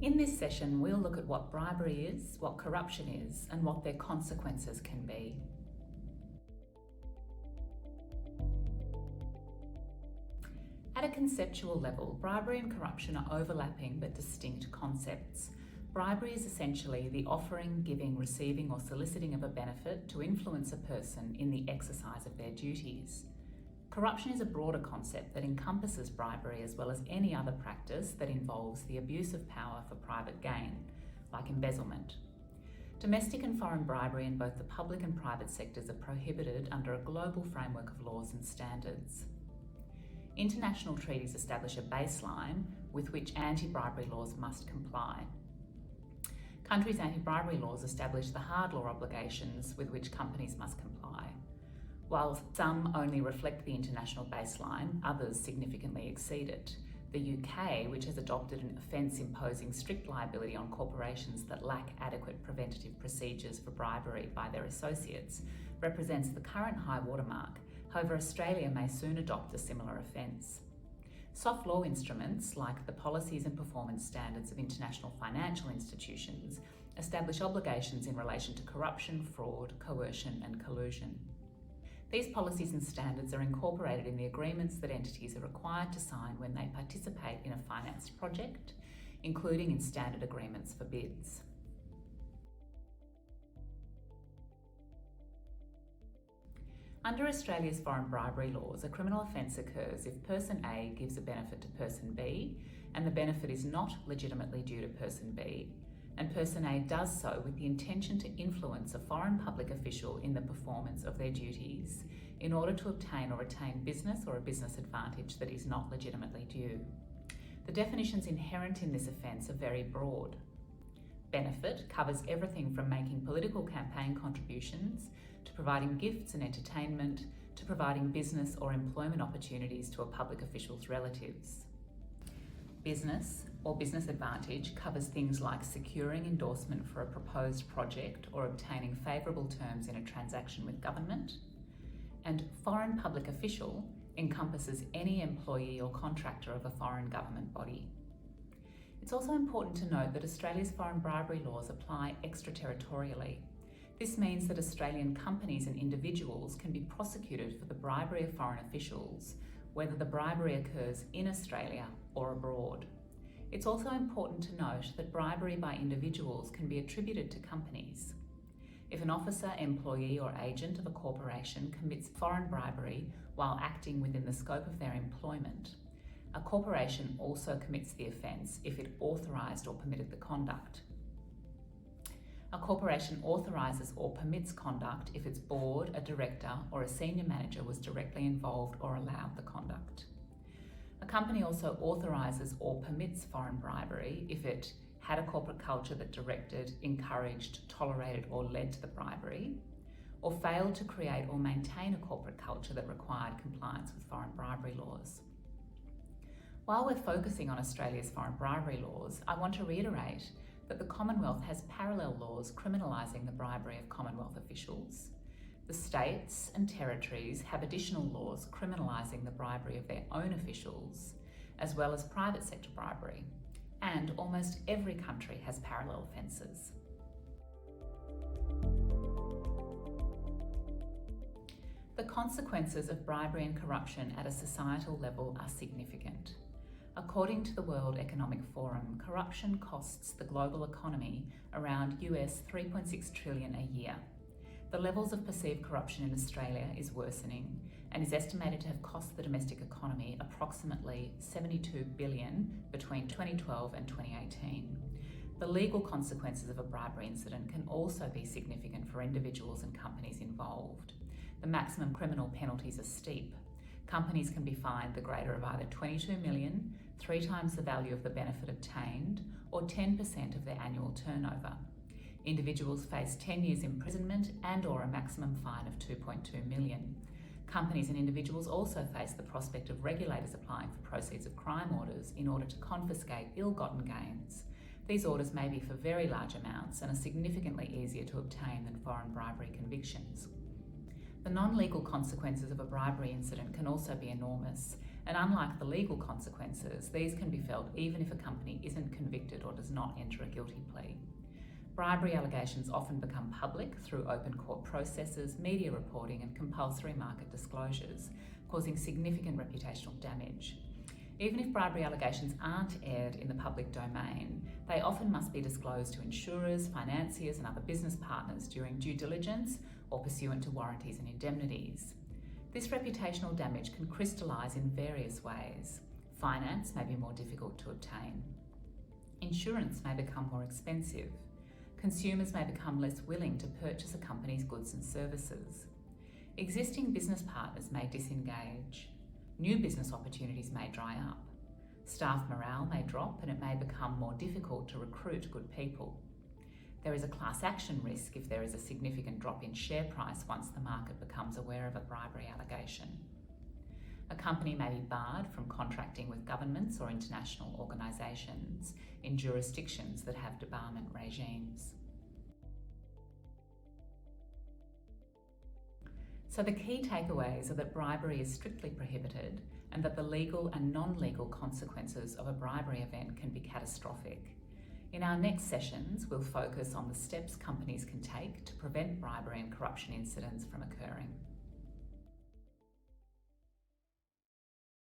In this session, we'll look at what bribery is, what corruption is, and what their consequences can be. At a conceptual level, bribery and corruption are overlapping but distinct concepts. Bribery is essentially the offering, giving, receiving, or soliciting of a benefit to influence a person in the exercise of their duties. Corruption is a broader concept that encompasses bribery as well as any other practice that involves the abuse of power for private gain, like embezzlement. Domestic and foreign bribery in both the public and private sectors are prohibited under a global framework of laws and standards. International treaties establish a baseline with which anti-bribery laws must comply. Countries' anti-bribery laws establish the hard law obligations with which companies must comply. While some only reflect the international baseline, others significantly exceed it. The UK, which has adopted an offence imposing strict liability on corporations that lack adequate preventative procedures for bribery by their associates, represents the current high watermark. However, Australia may soon adopt a similar offence. Soft law instruments, like the policies and performance standards of international financial institutions, establish obligations in relation to corruption, fraud, coercion, and collusion. These policies and standards are incorporated in the agreements that entities are required to sign when they participate in a financed project, including in standard agreements for bids. Under Australia's foreign bribery laws, a criminal offence occurs if person A gives a benefit to person B and the benefit is not legitimately due to person B, and person A does so with the intention to influence a foreign public official in the performance of their duties in order to obtain or retain business or a business advantage that is not legitimately due. The definitions inherent in this offence are very broad. Benefit covers everything from making political campaign contributions to providing gifts and entertainment, to providing business or employment opportunities to a public official's relatives. Business or business advantage covers things like securing endorsement for a proposed project or obtaining favourable terms in a transaction with government. And foreign public official encompasses any employee or contractor of a foreign government body. It's also important to note that Australia's foreign bribery laws apply extraterritorially. This means that Australian companies and individuals can be prosecuted for the bribery of foreign officials, whether the bribery occurs in Australia or abroad. It's also important to note that bribery by individuals can be attributed to companies. If an officer, employee, or agent of a corporation commits foreign bribery while acting within the scope of their employment, a corporation also commits the offence if it authorised or permitted the conduct. A corporation authorises or permits conduct if its board, a director, or a senior manager was directly involved or allowed the conduct. A company also authorises or permits foreign bribery if it had a corporate culture that directed, encouraged, tolerated, or led to the bribery, or failed to create or maintain a corporate culture that required compliance with foreign bribery laws. While we're focusing on Australia's foreign bribery laws, I want to reiterate that the Commonwealth has parallel laws criminalising the bribery of Commonwealth officials. The states and territories have additional laws criminalising the bribery of their own officials, as well as private sector bribery, and almost every country has parallel offences. The consequences of bribery and corruption at a societal level are significant. According to the World Economic Forum, corruption costs the global economy around US $3.6 trillion a year. The levels of perceived corruption in Australia is worsening and is estimated to have cost the domestic economy approximately $72 billion between 2012 and 2018. The legal consequences of a bribery incident can also be significant for individuals and companies involved. The maximum criminal penalties are steep. Companies can be fined the greater of either $22 million, 3 times the value of the benefit obtained, or 10% of their annual turnover. Individuals face 10 years imprisonment and/or a maximum fine of $2.2 million. Companies and individuals also face the prospect of regulators applying for proceeds of crime orders in order to confiscate ill-gotten gains. These orders may be for very large amounts and are significantly easier to obtain than foreign bribery convictions. The non-legal consequences of a bribery incident can also be enormous. And unlike the legal consequences, these can be felt even if a company isn't convicted or does not enter a guilty plea. Bribery allegations often become public through open court processes, media reporting, and compulsory market disclosures, causing significant reputational damage. Even if bribery allegations aren't aired in the public domain, they often must be disclosed to insurers, financiers, and other business partners during due diligence or pursuant to warranties and indemnities. This reputational damage can crystallise in various ways. Finance may be more difficult to obtain. Insurance may become more expensive. Consumers may become less willing to purchase a company's goods and services. Existing business partners may disengage. New business opportunities may dry up. Staff morale may drop and it may become more difficult to recruit good people. There is a class action risk if there is a significant drop in share price once the market becomes aware of a bribery allegation. A company may be barred from contracting with governments or international organisations in jurisdictions that have debarment regimes. So the key takeaways are that bribery is strictly prohibited and that the legal and non-legal consequences of a bribery event can be catastrophic. In our next sessions, we'll focus on the steps companies can take to prevent bribery and corruption incidents from occurring.